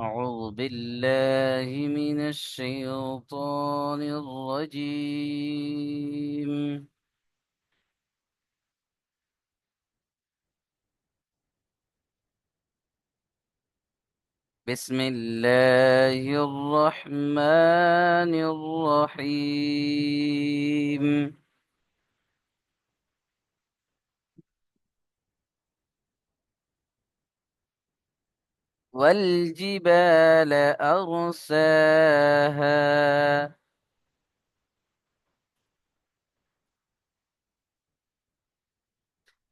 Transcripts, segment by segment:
أعوذ بالله من الشيطان الرجيم. بسم الله الرحمن الرحيم. والجبال أرساها.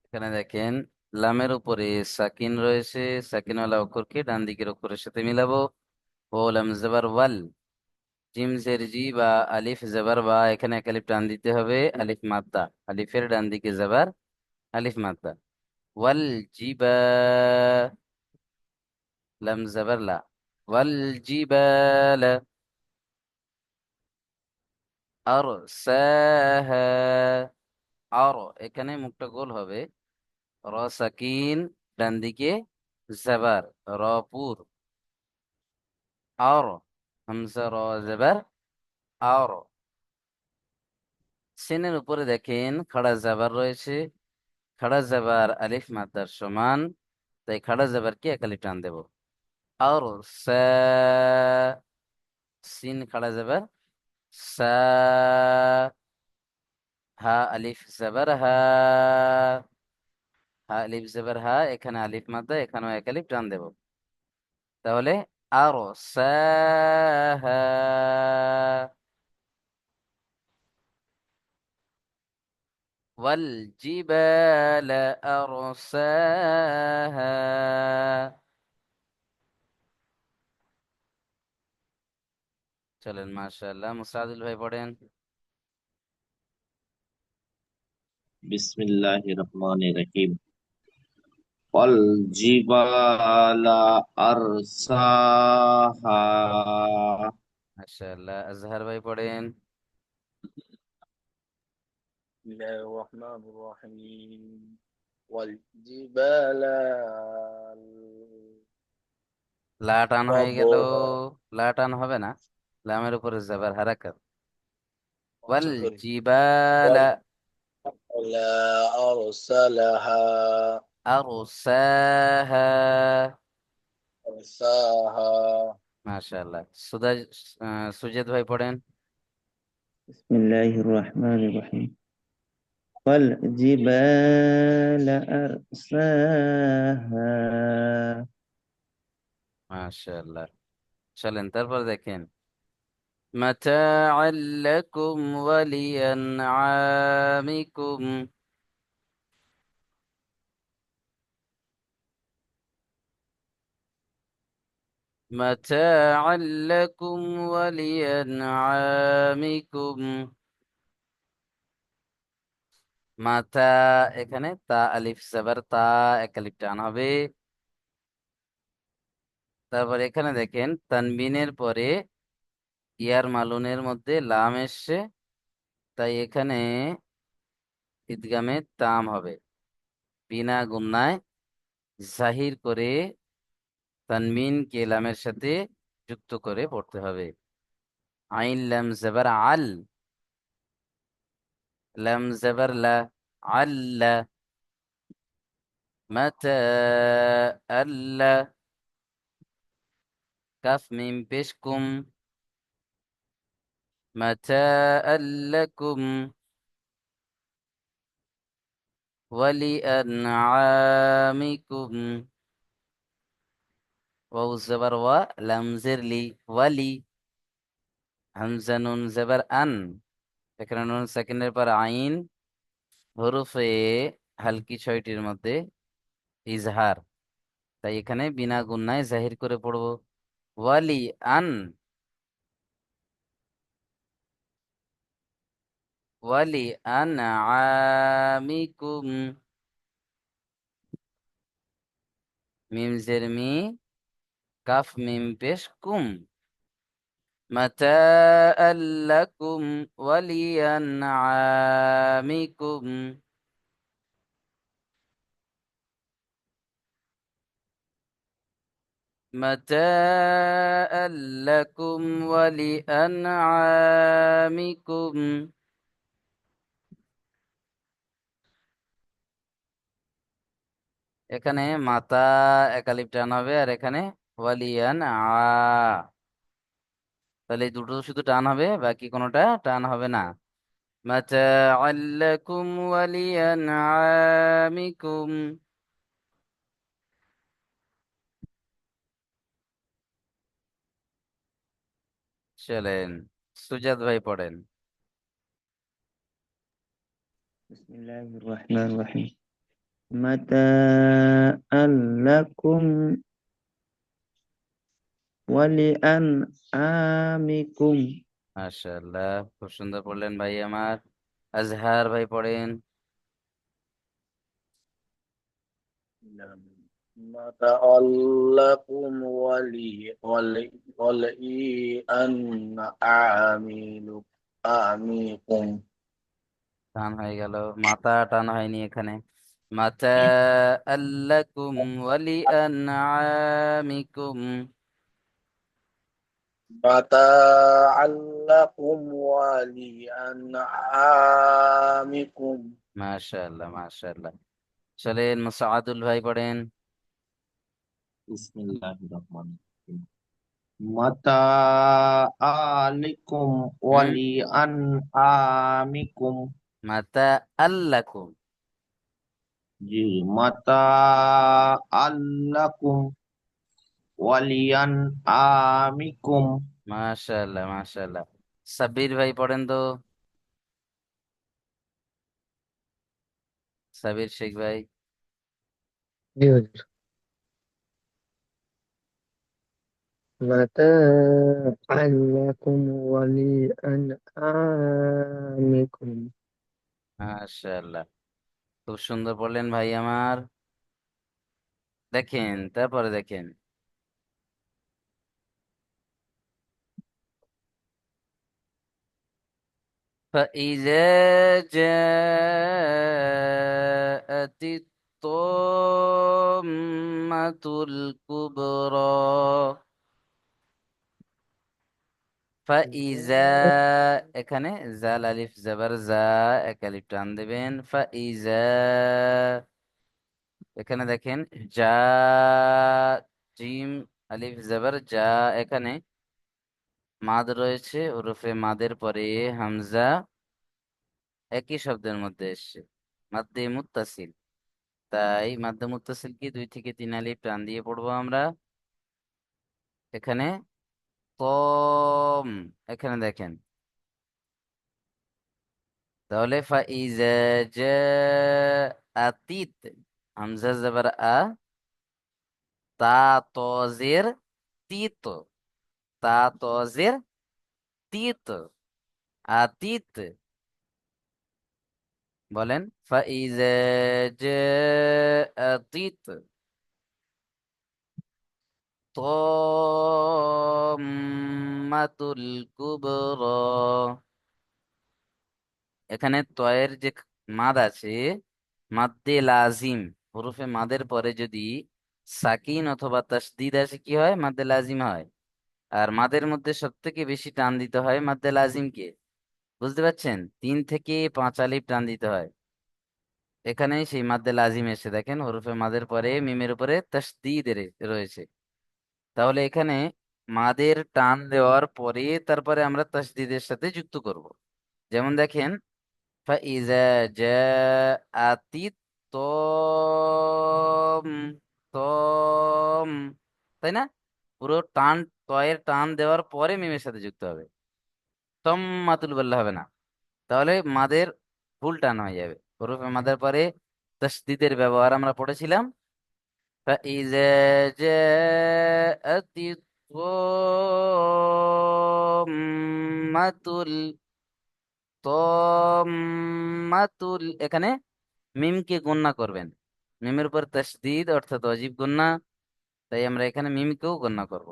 এখানে দেখেন, লামের উপরে সাকিন রয়েছে। সাকিনওয়ালা অক্ষরকে ডান দিকের অক্ষরের সাথে মিলাবো। ও লাম জবর ওয়াল, জিম জের জি বা আলিফ জবর বা, এখানে এক আলিফ টান দিতে হবে, আলিফ মাদ্দা। আলিফের ডান দিকে জবর, আলিফ মাদ্দা। ওয়াল জিবা, লাম জবর লা, ওয়াল জিবাল আরসাহা। আর এখানে মুখটা গোল হবে। র সাকিন, ডান দিকে জবর, রপুর। আর হামজা র জবর আর। সিনের উপরে দেখেন খাড়া জবর রয়েছে। খাড়া জবর আলিফ মাদ্দার সমান, তাই খাড়া জবর কি এক আলিফ টান দেব। আর সিন খাড়া জবর সা, হা আলিফ জবর হা, হা আলিফ জবর হা, এখানে আলিফ মাদ্দা, এখানেও এক আলিফ টান দেব। তাহলে আর সাহা। ওয়াল জিবাল আরসাহা। চলেন, মাশাআল্লাহ, মুসাদিল ভাই পড়েন। বিসমিল্লাহির রহমানির রহিম। ওয়াল জিবালা আরসাহা। মাশাআল্লাহ, আজহার ভাই পড়েন। بسم الله الرحمن الرحيم والجبال লা টান হয়ে গেল। طبقا লা টান হবে না, লামের উপরে জাবার হারাকাত। ওয়াল سوري জিবালা والجبال أرسلها আরসাহা। أرساها মাশাআল্লাহ, সুজেদ ভাই পড়েন। بسم الله الرحمن الرحيم والجبال أرساها. মাশাআল্লাহ, চলেন তারপর দেখেন। মাতা'আল লাকুম ওয়া লিআন'আমিকুম। মাতা'আল লাকুম ওয়া লিআন'আমিকুম। মাতা, এখানে তা আলিফ জবর তা, এক আলিফ টান হবে। তারপর এখানে দেখেন, তানবিনের পরে ইয়ার মালুনের মধ্যে লাম এসছে, তাই এখানে ঈদগামে তাম হবে। বিনা গুন্নায় জাহির করে তানবিন কে লামের সাথে যুক্ত করে পড়তে হবে। আইন লাম জবর আল, লাম জবর লা, আল্লা। মাতা আল্লা, কাফ মিম পেশ কুম। মাতা আল্লাকুম ওয়ালি আনআমিকুম। ওয়াও জবর ওয়া, লাম জের লি, ওয়ালি। হামজা নুন জবর আন, এখানে নুন সেকেন্ডের পর আইন, হরফে হালকি ছয়টির মধ্যে ইজহার, তাই এখানে বিনা গুন্নায় জাহির করে পড়ব। ওয়ালি আন, ওয়ালি আনআমিকুম। মিম জের মি, কাফ মিম পেশ কুম। মাতা'আল লাকুম ওয়া লিআন'আমিকুম। متاعا لكم ولأنعامكم। এখানে মাতা একালিপ টান হবে, আর এখানে ওয়ালিয়ান তাহলে এই দুটো শুধু টান হবে, বাকি কোনোটা টান হবে না। মাতাআল লাকুম ওয়ালিয়ানআমিকুম। চলেন, সুজাত ভাই পড়েন। بسم الله الرحمن الرحيم متاعا لكم ولأنعامكم মাশাআল্লাহ, খুব সুন্দর পড়লেন ভাই আমার। আজহার ভাই পড়েন। متاع لكم ولي أن أعملكم টান হয়ে গেল, মাথা টান হয়নি এখানে। মাতা আল্লাকুম ওয়ালি আনআমিকুম। متاعا لكم ولأنعامكم মাশাআল্লাহ মাশাআল্লাহ। চলেন, মুসাআদুল ভাই পড়েন। বিসমিল্লাহির রহমানির রহিম। মাতা আলিকুম হুম, ওয়ালি আন আমিকুম। মাতা আল্লাকুম। জি, মাতা আল্লাকুম ওয়ালিয়ান আমিকুম। মাশাআল্লাহ মাশাআল্লাহ। সাব্বির ভাই পড়েন তো, সাবির শেখ ভাই। জি হুজুর। متاعا لكم ولأنعامكم মাশাআল্লাহ, খুব সুন্দর পড়লেন ভাই আমার। দেখেন, তারপরে দেখেন। فإذا جاءت الطامة الكبرى। ফাইজা, এখানে জাল আলিফ জাবার জা, এক আলিফ টান দেবেন। ফাইজা, এখানে দেখেন জা, জিম আলিফ জাবার যা, এখানে মাদ রয়েছে, ওরফে মাদের পরে হামজা একই শব্দের মধ্যে এসছে, মাদ্দে মুত্তাসিল। তাই মাদ্দে মুত্তাসিল কি 2 থেকে 3 আলিফ টান দিয়ে পড়বো আমরা। এখানে কম, এখানে দেখেন, তাহলে ফাইজা জাআতিত, হামজা জাবার আ, তা তজের তিত, তা তজের তিত, আতিত। বলেন ফাইজা জাআতিত তাম্মাতুল কুবরা। এখানে তয়ের যে মাদ আছে, মাদ্দে লাজিম, হরফে মাদের পরে যদি সাকিন অথবা তাসদিদ আসে কি হয়? মাদ্দে লাজিম হয়। আর মাদের মধ্যে সব থেকে বেশি টান দিতে হয় মাদ্দে লাজিমকে। বুঝতে পারছেন? 3 থেকে 5 আলিফ টান দিতে হয়। এখানে সেই মাদ্দে লাজিম এসে দেখেন হরফে মাদের পরে মিমের উপরে তাসদিদ রয়েছে। তাহলে এখানে মাদের টান দেওয়ার পরে তারপরে আমরা তাসদিদের সাথে যুক্ত করব। যেমন দেখেন ফাইজা জাআতিত তম, তম, তাই না? পুরো টান, তয়ের টান দেওয়ার পরে মিমের সাথে যুক্ত হবে, তম মাতুল বললে হবে না। তাহলে মাদের ফুল টান হয়ে যাবে। হরফে মাদের পরে তাসদিদের ব্যবহার আমরা পড়েছিলাম। ফাইজা জাআতিত তাম্মাতুল, তম্মাতুল, এখানে মিমকে গণ্যা করবেন। মিমের উপর তাসদিদ অর্থাৎ ওয়াজিব গণ্যা, তাই আমরা এখানে মিমকেও গণ্যা করব।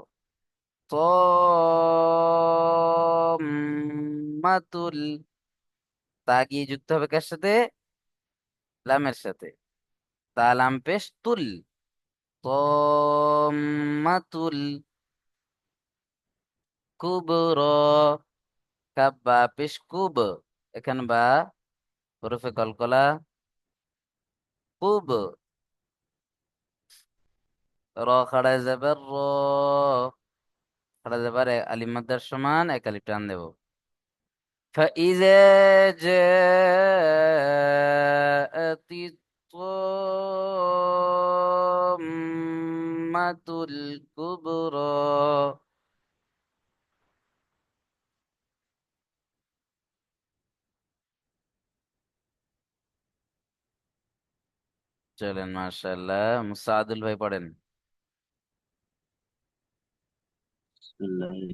তম্মাতুল, তা গিয়ে যুক্ত হবে কার সাথে? লামের সাথে। তা লাম পেশ তুল, তম্মাতুল কুবরা, কাব বা পেশ কুব, এখানে বা হরফে কলকলা, কুব, র খাড়ায় যাবে র, খাড়া যাবার আলিফ মাদ্দার সমান এক আলিফ টান দেব। فإذا جاءت الطامة الكبرى، চলেন মাশাআল্লাহ, মুসাআদুল ভাই পড়েন। বিসমিল্লাহির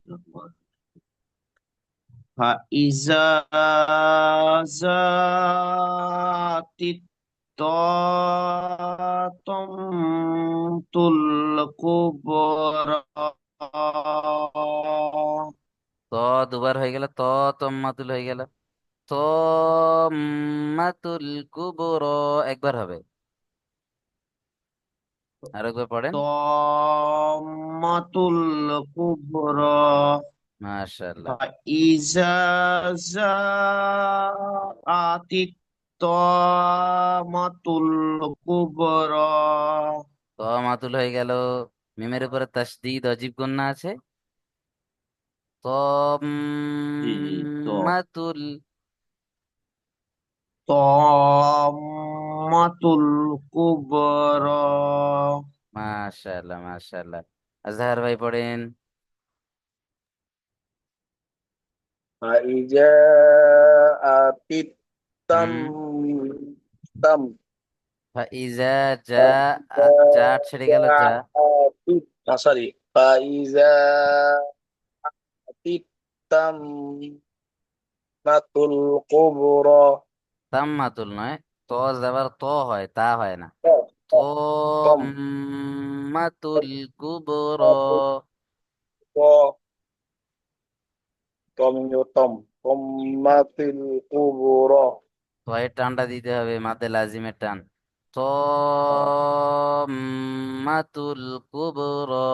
ফাইজা জাতিত তামতুল কুবরা। ত দুবার হয়ে গেল, তম্মাতুল হয়ে গেল, তম্মাতুল কুবরা একবার হবে, আর একবার পড়েন। তামাতুল কুবরা। মাশাআল্লাহ। ফাইজা জাতিত তামাতুল কুবরা। তমাতুল হয়ে গেল, মিমের উপরে তাসদীদ অজীব গুন্না আছে, জি জি। তম্মাতুল। তাম্মাতুল কুবরা। মাশাআল্লাহ মাশাআল্লাহ। আজহার ভাই পড়েন। فإذا آتيت تم হুম। تم ফাইজা যা, যা ছেড়ে গেল যা। সরি فإذا آتيت تم الكبرى তাম্মাতুল নয়, ত যাবার ত হয়, তা হয় না। تم তম্মাতুল কুবরা। تم تمت الكبرى তয়ের টানটা দিতে হবে, মাদে লাজিমের টান। তম্মাতুল কুবরা।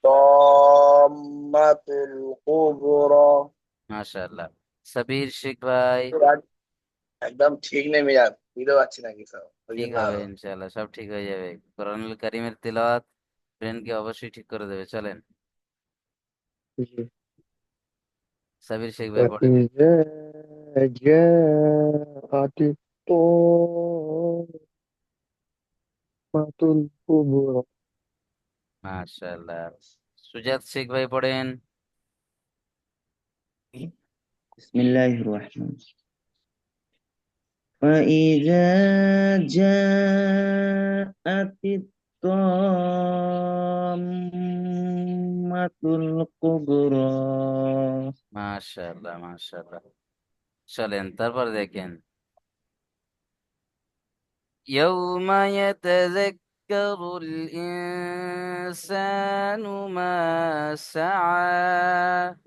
تمت الكبرى মাশাআল্লাহ। সাবির শেখ ভাই। একদম ঠিক নেমে যাক, বুঝতে পারছি না কিছু, ওই ঠিক জন্য হবে আরো ইনশাআল্লাহ, সব ঠিক হয়ে যাবে। কোরআনুল কারীমের তিলাওয়াত ব্রেনকে অবশ্যই ঠিক করে দেবে। চলেন, জি। সাবির শেখ ভাই পড়েন। فإذا جاءت الطامة الكبرى মাশাআল্লাহ। সুজাত শেখ ভাই পড়েন। بسم الله الرحمن. فإذا جاءت الطامة الكبرى. মাশাআল্লাহ মাশাআল্লাহ। চলেন তারপর দেখেন, يوم يتذكر الإنسان ما سعى،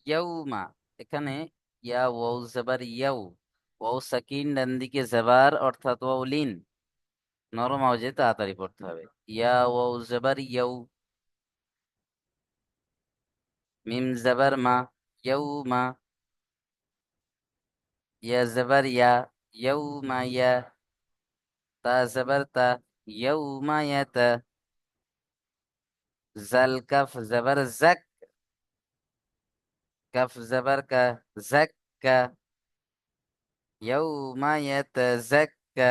ইয়াউমা, এখানে ইয়া ওয়াও জবর ইয়াউ, ওয়াও সাকিন ডান দিকে জবর অর্থাৎ ওয়াও লিন, নরম আওয়াজে তাড়াতাড়ি পড়তে হবে। ইয়া ওয়াও জবর ইয়াউ, মিম জবর মা, ইয়াউমা, ইয়া জবর ইয়া, ইয়াউমা ইয়া, তা জবর তা, ইয়াউমা ইয়াতা, জাল কাফ জবর জাক, কাফ জবর কা, জাক্কা, ইয়াউমা ইয়াতাজাক্কা,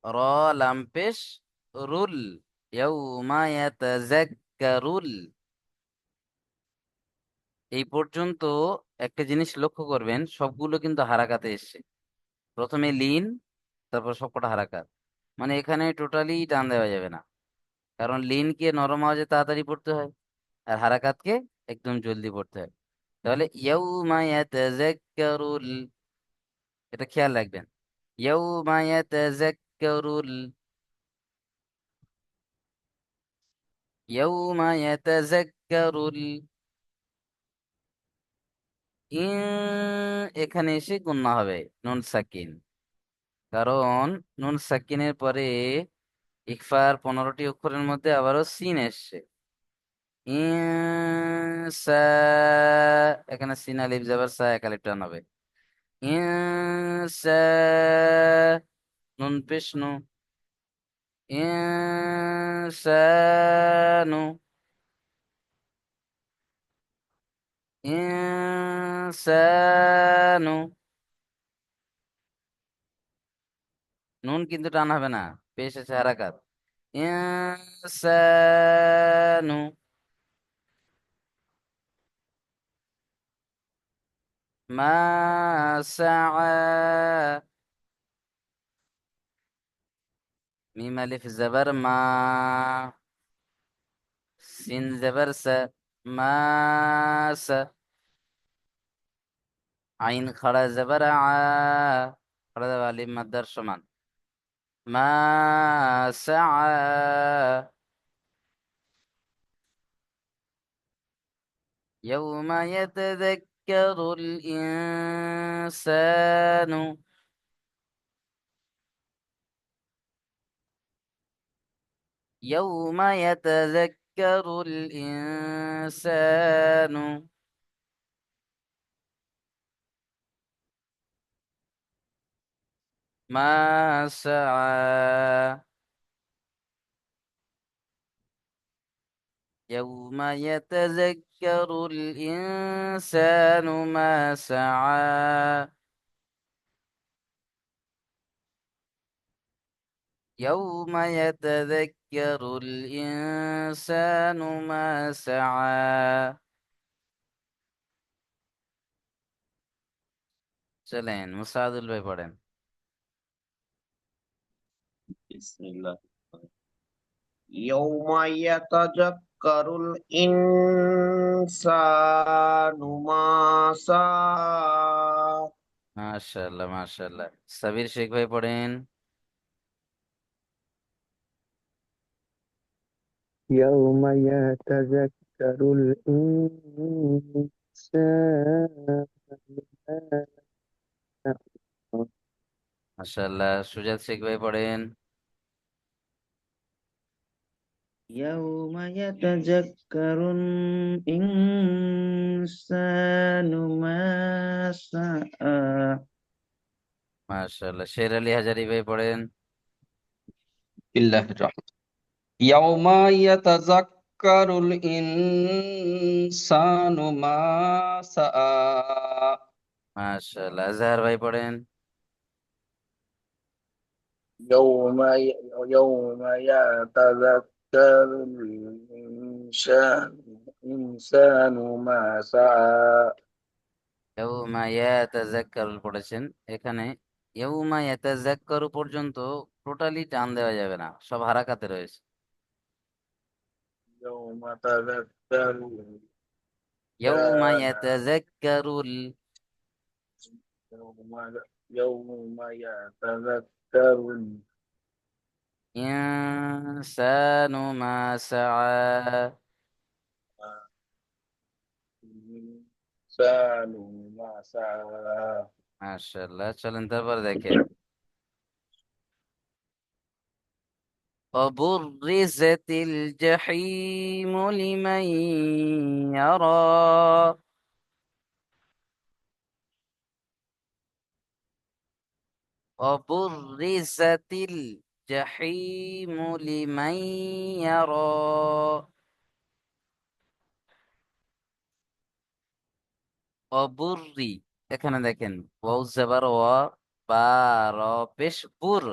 র লাম পেশ রুল, ইয়াউমা ইয়াতাজাক্কারুল। এই পর্যন্ত একটা জিনিস লক্ষ্য করবেন, সবগুলো কিন্তু হারাকাতে এসছে। প্রথমে লিন, তারপর সবকটা হারাকাত, মানে এখানে টোটালি টান দেওয়া যাবে না, কারণ লিনকে নরম আওয়াজে তাড়াতাড়ি পড়তে হয়, আর হারাকাতকে একদম জলদি পড়তে হয়। তাহলে ইয়াউমা ইয়াতাজাক্কারুল, এটা খেয়াল রাখবেন। ইয়াউমা ইয়াতাজাক্কারুল, ইয়াউমা ইয়াতাজাক্কারুল এখানে এসে গুণনা হবে নুন সাকিন, কারণ নুন সাকিনের পরে ইকফার 15টি অক্ষরের মধ্যে আবারও সিন এসছে। ইনসা, এখানে সিন আলিফ জাবার সা এক আলিফ টান হবে। ইনসা, নুন পেশ নু, ইনসানু, ইনসানু, নুন কিন্তু টান হবে না, পেশ আছে হারাকাত। ইনসানু, মা সাআ, মিম আলিফ জাবার মা, সিন জাবার সা, মা সা, আইন খাড়া জাবার আ, খাড়া জাবার আলিফ মাদ্দার সমান, মা সাআ, يوم يتذكر الإنسان، يوم يتذكر الإنسان، ما سعى، يوم يتذكر الإنسان ما سعى، يوم يتذكر الإنسان ما سعى। চলেন মুসাদুল ভাই পড়েন। বিসমিল্লাহ। ইয়াউমা ইয়াতাযাক্কারুল ইনসানু মা সা। মাশাআল্লাহ মাশাআল্লাহ। সাবির শেখ ভাই পড়েন। يوم يتذكر الإنسان ما سعى. মাশাআল্লাহ। সুজাত শেখ ভাই পড়েন। يوم يتذكر الإنسان ما سعى. মাশাআল্লাহ। শের আলী হাজারি ভাই পড়েন। বিসমিল্লাহির রহমান ইয়াউমা ইয়াতাযাক্কারুল ইনসানু মা সাআ। মাশাআল্লাহ। আজহার ভাই পড়েন। يوم يوم يتذكر الإنسان ما سعى ইয়াউমা ইয়াতাযাক্কারু পড়েছেন। এখানে ইয়াউমা ইয়াতাযাক্কারু পর্যন্ত টোটালি টান দেওয়া যাবে না, সব হারাকাতে রয়েছে। يوم تذكر ইয়াউমা الإنسان ইয়াতাযাক্কারুল, يوم يوم يتذكر ইনসানু মা সাআ। الإنسان ما سعى মাশাআল্লাহ। চলেন তারপর দেখেন। وبرزت الجحيم لمن يرى، وبرزت الجحيم لمن يرى، অবুররি, এখানে দেখেন ওয়াও জবর ওয়া, বা র পেশ বুর,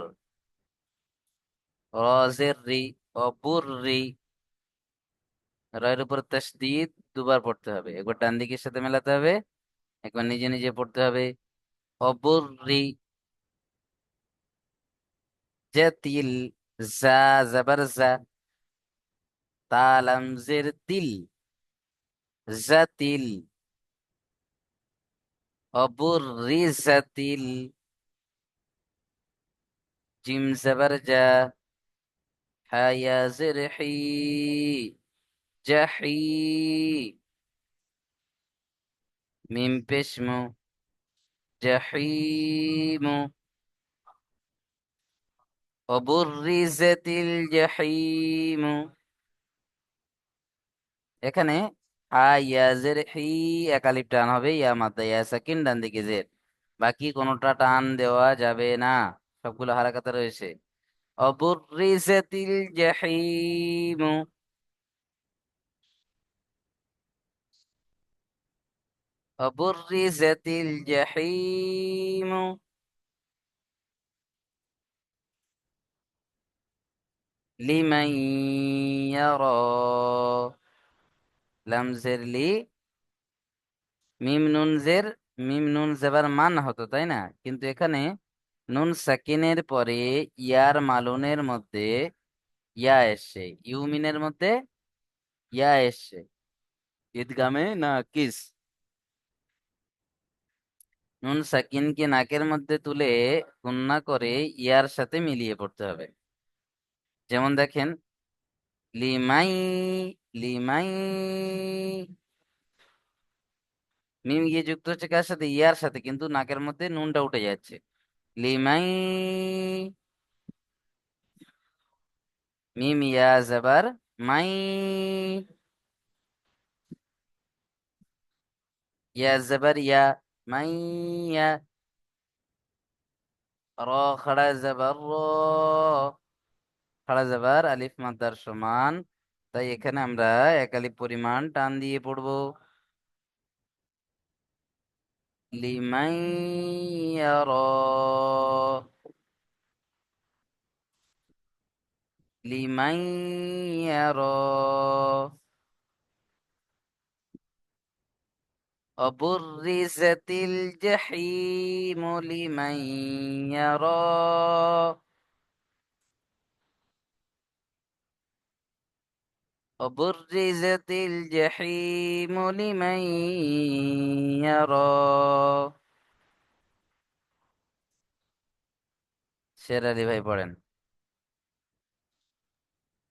রজের রি, অবুররি, রয়ের উপর তাসদীদ দুবার পড়তে হবে, একবার ডান দিকের সাথে মেলাতে হবে, একবার নিজে নিজে পড়তে হবে। অবুররি, জাতিল, জা জবর জা, তা লাম জের তিল, জাতিল, অবুররিজাতিল, জিম জবর জা, হা ইয়া জের হি, জাহি, মিম পেশ মু, জাহিম, অবুররিজাতিল জাহিম। এখানে হা ইয়া জের হি, একালিপ টান হবে, ইয়া মাদ্দা ইয়া সাকিন, ডান দিকে জের, বাকি কোনোটা টান দেওয়া যাবে না, সবগুলো হারাকাতে রয়েছে। অবুররিজাতিল জাহিম, অবুররিজাতিল জাহিম, লিমান ইয়ারা, লাম জের লি, মিম নুন জের, মিম নুন জেবার মান হতো তাই না, কিন্তু এখানে নুন সাকিনের পরে ইয়ার মালুনের মধ্যে ইয়া এসছে, ইউমিনের মধ্যে ইয়া এসছে, ঈদগামে না কিস, নুন সাকিনকে নাকের মধ্যে তুলে গুন্না করে ইয়ার সাথে মিলিয়ে পড়তে হবে। যেমন দেখেন, লিমাই, লিমাই, মিম গিয়ে যুক্ত হচ্ছে কার সাথে, ইয়ার সাথে, কিন্তু নাকের মধ্যে নুনটা উঠে যাচ্ছে। লিমাই, মিম ইয়া জাবার মাই, ইয়া জাবার ইয়া, মাই ইয়া, র খাড়া জাবার র, খাড়া জাবার আলিফ মাদ্দার সমান, তাই এখানে আমরা এক আলিফ পরিমাণ টান দিয়ে পড়বো। লিমাই ইয়ারা, লিমাই ইয়ারা, অবুররিজাতিল জাহিম লিমান ইয়ারা, অবুররিজাতিল জাহিম লিমান ইয়ারা। শের আলী ভাই পড়েন।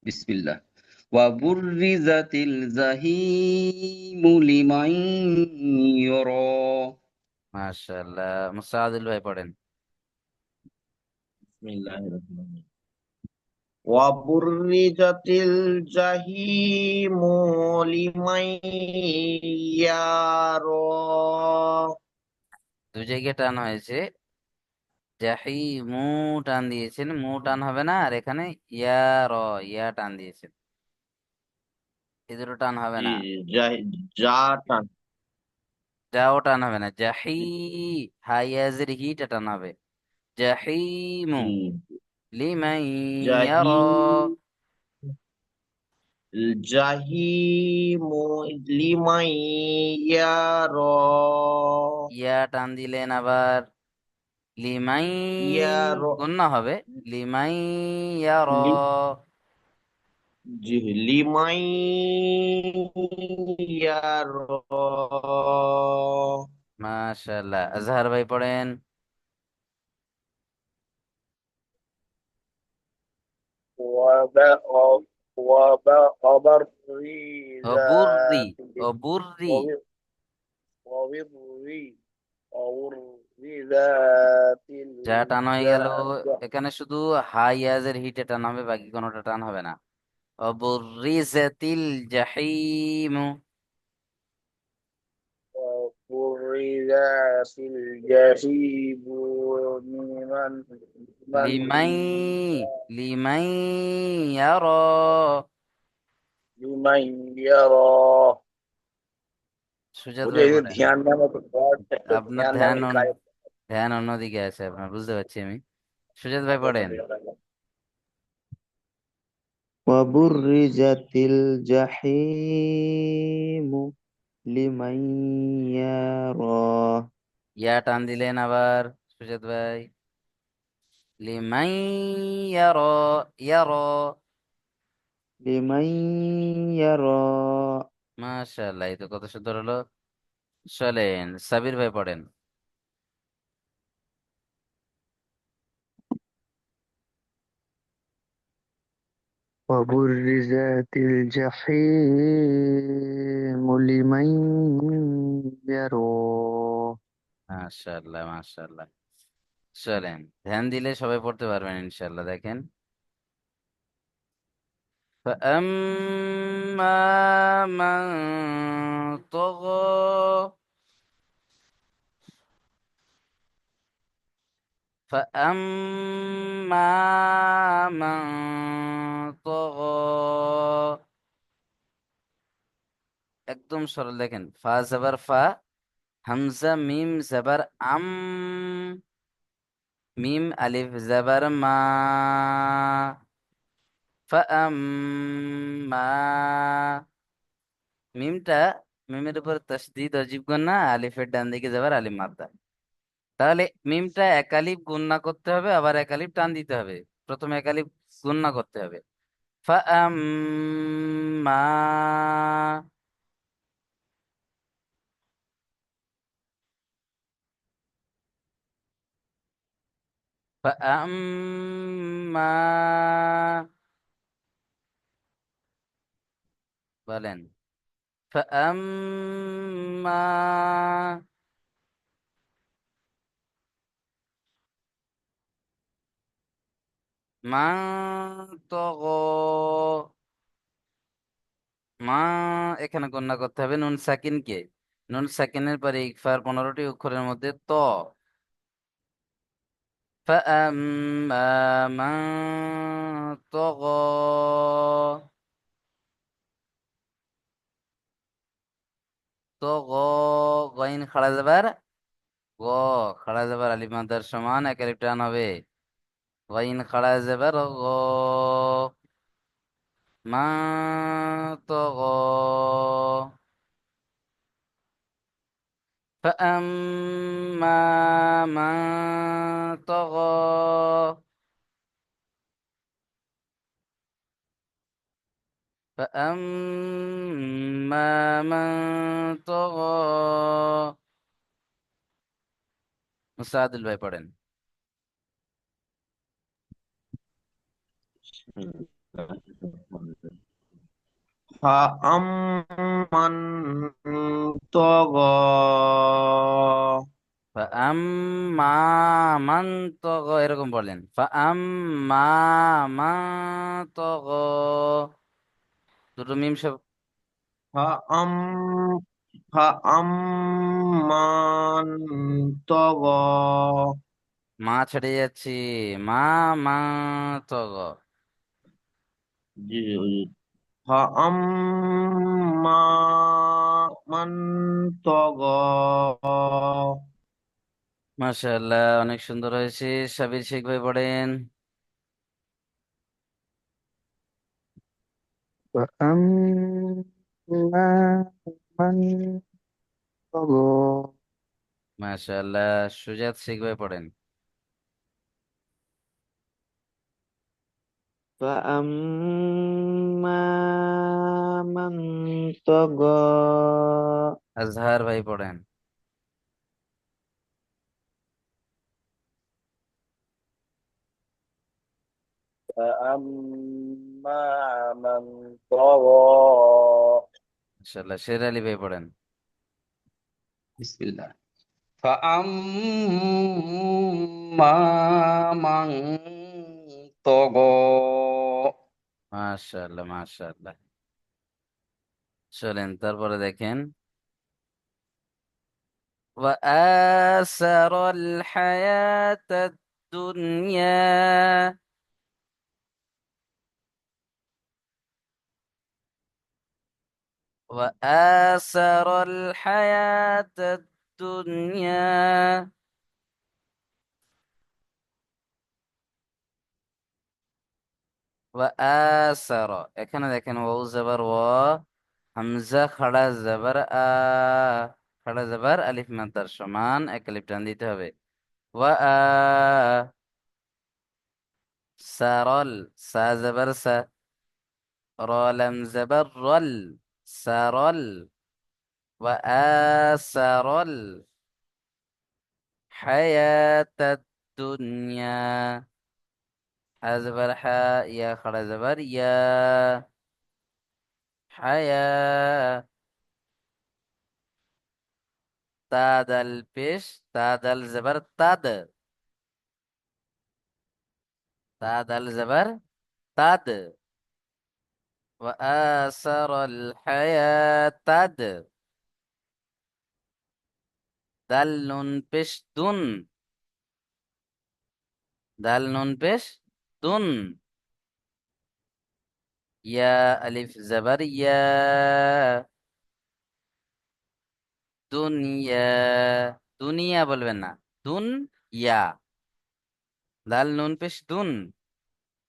বিসমিল্লাহ। ওয়া বুররিজাতিল জাহিমু লিমান ইয়ারা। মাশাআল্লাহ, মুসাআদুল ভাই পড়েন। বিসমিল্লাহির রহমানির রহিম। ওয়াবুররিজাতিল জাহিমু লিমান ইয়ারা। দুই জায়গায় টান হয়েছে, জাহি মু টান দিয়েছেন, মু টান হবে না, আর এখানে ইয়া র, ইয়া টান দিয়েছেন, এই দুটো টান হবে জি না। জি, যা টান। যাও টান হবে না, জাহি, হাইয়াজের হিটা টান হবে, জাহিমু জি, লিমান ইয়ারা, জাহি, জাহিমু লিমান ইয়ারা। ইয়া টান দিলেন আবার, লিমাই, ইয়ারা, গুন্না হবে, লিমাই ইয়ারা। জি, লিমান ইয়ারা। মাশাআল্লাহ, আজহার ভাই পড়েন। অবুররি, وبرزت অবুররি, وبرزت যা টান হয়ে গেল, এখানে শুধু হাইয়াজের হিটে টান হবে, বাকি কোনোটা টান হবে না। অবুরিজাতিল জাহিম, وبرزت الجحيم من লিমাই, লিমাই ইয়ারা। لمن يرى। সুজাত मुझे ভাই ये পড়েন। ध्यान में तो बहुत আপনার ध्यान में ধ্যান लिखा है। ধ্যান অন্যদিকে আছে আপনার, বুঝতে পারছি আমি। সুজাত ভাই পড়েন। ওয়াবুররিজাতিল জাহিমু লিমান ইয়ারা। ইয়া টান দিলেন আবার সুজাত ভাই, লিমাই ইয়ারা, ইয়ারা। লিমান ইয়ারা। মাশাআল্লাহ, এই তো কত সুন্দর হলো। চলেন, সাবির ভাই পড়েন। وبرزت الجحيم لمن يرى মাশাআল্লাহ মাশাআল্লাহ। চলেন, ধ্যান দিলে সবাই পড়তে পারবেন ইনশাআল্লাহ। দেখেন, فأما من طغى فأما من طغى একদম সরল। দেখেন, ফা জবর ফা, হামজা মিম জবর আম, মিম আলিফ জবর মা, ফাআম্মা। মিমটা, মিমের উপর তাসদিদ অজিব গুন্না, আলিফের ডান দিকে যাবার আলিফ মাদ্দা। তাহলে মিমটা এক আলিফ গুন্না করতে হবে, আবার এক আলিফ টান দিতে হবে। প্রথমে এক আলিফ গুন্না করতে হবে। ফাআম্মা, ফাআম্মা, বলেন, ফাআম্মা মান তগো। মা, এখানে গণনা করতে হবে নুন সাকিনকে। নুন সাকিনের পরে ইকফার 15টি অক্ষরের মধ্যে ত। فأما من طغى طغى গইন খাড়া যাবার গ, খাড়া যাবার আলিফ মাদ্দার সমান এক আলিফ টান হবে। গইন খাড়া যাবার গ, মা طغى فأما من طغى فأما من طغى মুসাদুল ভাই পড়েন। فأمن طغى فأما من طغى এরকম বলেন। فأما من طغى দুটো মিম সব। فأم فأمن طغى মা ছেড়ে যাচ্ছি, মা মা طغى। فأما من طغى মাশাআল্লাহ, অনেক সুন্দর হয়েছে। সাবির শেখ ভাই পড়েন। وأما من طغى মাশাআল্লাহ, সুজাত শেখ ভাই পড়েন। فأما من طغى আজহার ভাই পড়েন। فأما من طغى মাশাআল্লাহ, শের আলী ভাই পড়েন। বিসমিল্লাহ। فأما من طغى মাশাআল্লাহ মাশাআল্লাহ। চলেন, তারপরে দেখেন, وآثر الحياة الدنيا وآثر الحياة الدنيا وآثر। এখানে দেখেন, ওয়াও জবর ওয়া, হামজা খাড়া জবর আ, খাড়া জবর আলিফ মাদ্দার সমান এক আলিফ টান দিতে হবে। ওয়া আ, সারল, সা জবর সা, র লাম জবর রল, সারল। وآثر الحياة الدنيا، حا زبر حا، يا خرا زبر يا، حياة তাদাল পেশ, তাদাল জবর তাদ, তাদাল জবর তাদ। وآثر الحياة تد، দাল নুন পেশ দুন, দাল নুন পেশ দুন। ইয়া আলিফ জবর ইয়া, দুনিয়া, দুনিয়া বলবেন না, দুন ইয়া, দাল নুন পেশ দুন,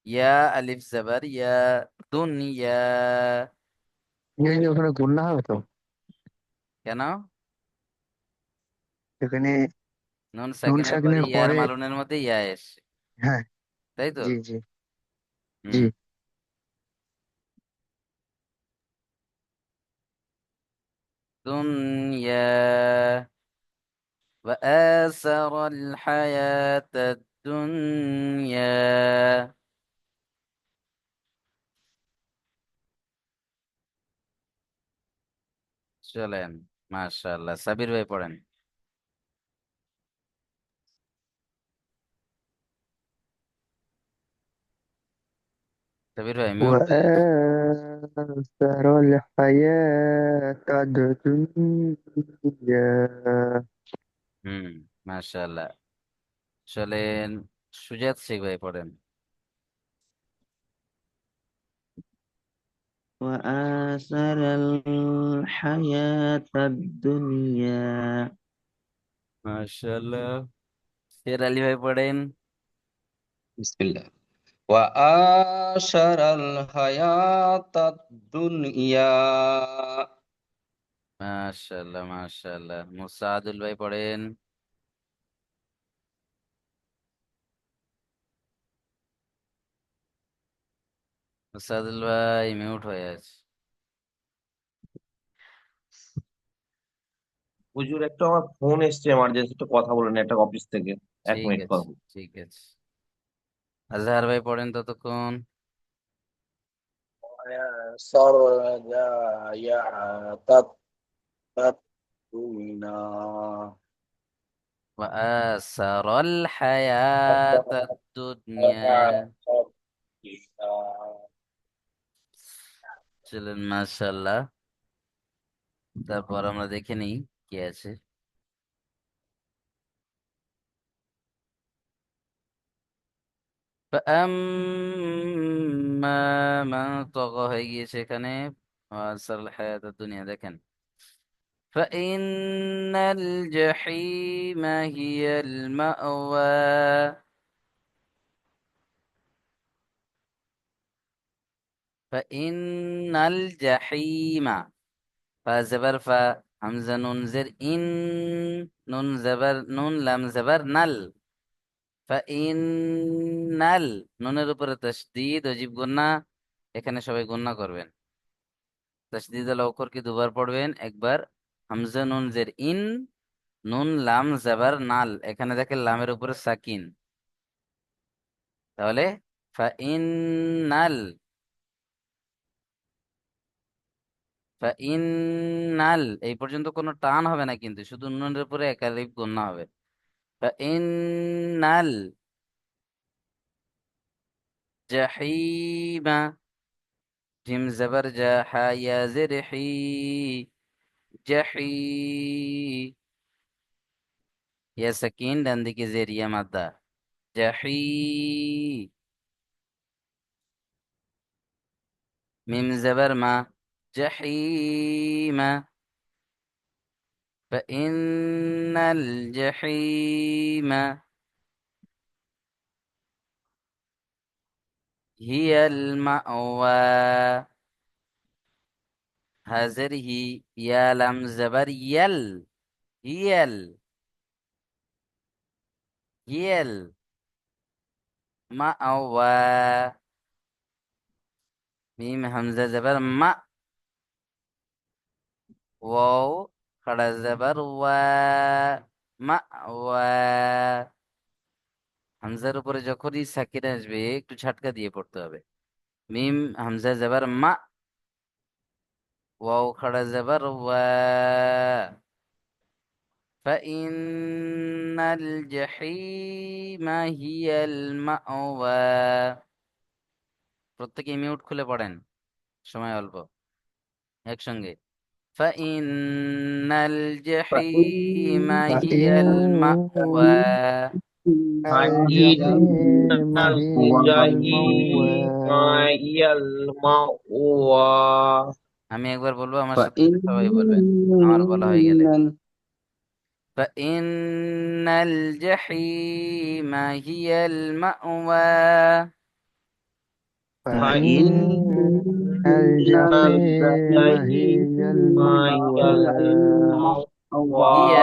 ইয়া আলিফ জবর ইয়া, দুনিয়া। ইংরেজি ওখানে গুণনা হবে তো? কেন? এখানে নুন নুন সাকিনের পরে সাকিনের ইয়ার পরে। মালুনের মধ্যে ইয়া এসে, হ্যাঁ। তাই তো? জি জি। জি। হুম। দুনিয়া وآثر الحياة الدنيا। চলেন, মাশাআল্লাহ। সাবির ভাই পড়েন। সাবির ভাই মিউট হয়ে গেছে। وآثر الحياة الدنيا। হুম, মাশাআল্লাহ। চলেন, সুজাত শেখ ভাই পড়েন। وآثر الحياة الدنيا. মাশাআল্লাহ। শের আলী ভাই পড়েন। বিসমিল্লাহ। وآثر الحياة الدنيا. মাশাআল্লাহ মাশাআল্লাহ। মুসাআদুল ভাই পড়েন। মুসাআদুল ভাই মিউট হয়ে আছে। হুজুর, একটা আমার ফোন এসছে এমার্জেন্সি, একটু কথা বলেন একটা অফিস থেকে। এক ঠিক মিনিট আছে, করবো। ঠিক আছে। আজহার ভাই পড়েন ততক্ষণ। صار يا تتقون وآثر الحياة الدنيا। চলেন, মাশাআল্লাহ। তারপর আমরা দেখে নিই কি আছে। فأما من طغى হয়ে গিয়েছে এখানে। وآثر الحياة الدنيا দেখেন। فإن الجحيم هي المأوى، فإن الجحيم، فزبر همزة نون زر إن، نون زبر نون لام زبر نل، ফাইনাল, নুনের উপরে তাসদীদ ওয়াজিব গুন্না। এখানে সবাই গুন্না করবেন। তাসদীদ আল অক্ষর কি দুবার পড়বেন, একবার। হামজা নুন জের ইন, নুন লাম জাবার নাল, এখানে দেখেন লামের উপরে সাকিন। তাহলে ফাইনাল, ফাইনাল এই পর্যন্ত কোনো টান হবে না, কিন্তু শুধু নুনের উপরে একালিফ গুন্না হবে। ফাইনাল জাহিমা, জিম জাবার জা, হা ইয়া জের হি, জাহি, ইয়া সাকিন ডান দিকে জের ইয়া মাদ্দা, জাহি। মিম জাবার মা, জাহিমা। فإن الجحيم هي المأوى، هذه يا لم زبر يل، يل، يل، مأوى. ميم همزة زبر ما، واو خڑا زبر و، مأوى। হামজার উপরে যখনই সাকিন আসবে একটু ঝটকা দিয়ে পড়তে হবে। মিম হামজা জবর মা, ওয়াও খড়া জবর ওয়া, فإن الجحيم هي المأوى। প্রত্যেকে মিউট খুলে পড়েন, সময় অল্প, একসঙ্গে। فإن الجحيم هي المأوى। الجحيم هي المأوى আমি একবার বলবো, আমার সাথে সাথে সবাই বলবেন আমার বলা হয়ে গেলে। فإن الجحيم هي المأوى। فإن الجحيم هي المأوى هي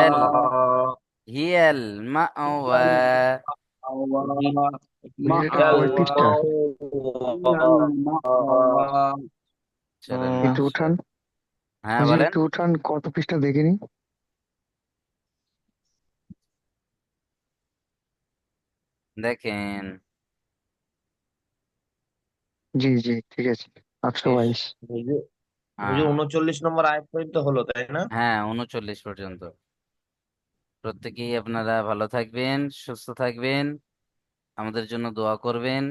هي المأوى। এটা কয় পৃষ্ঠা? চলেন, একটু উঠান, হ্যাঁ হুজুর বলেন। একটু উঠান, কত পৃষ্ঠা দেখিনি। দেখেন, জি জি ঠিক আছে, 822। হুজুর, হ্যাঁ 39 নম্বর আয়াত পর্যন্ত হলো, তাই না? হ্যাঁ 39 পর্যন্ত। প্রত্যেকেই আপনারা ভালো থাকবেন, সুস্থ থাকবেন, আমাদের জন্য দোয়া করবেন।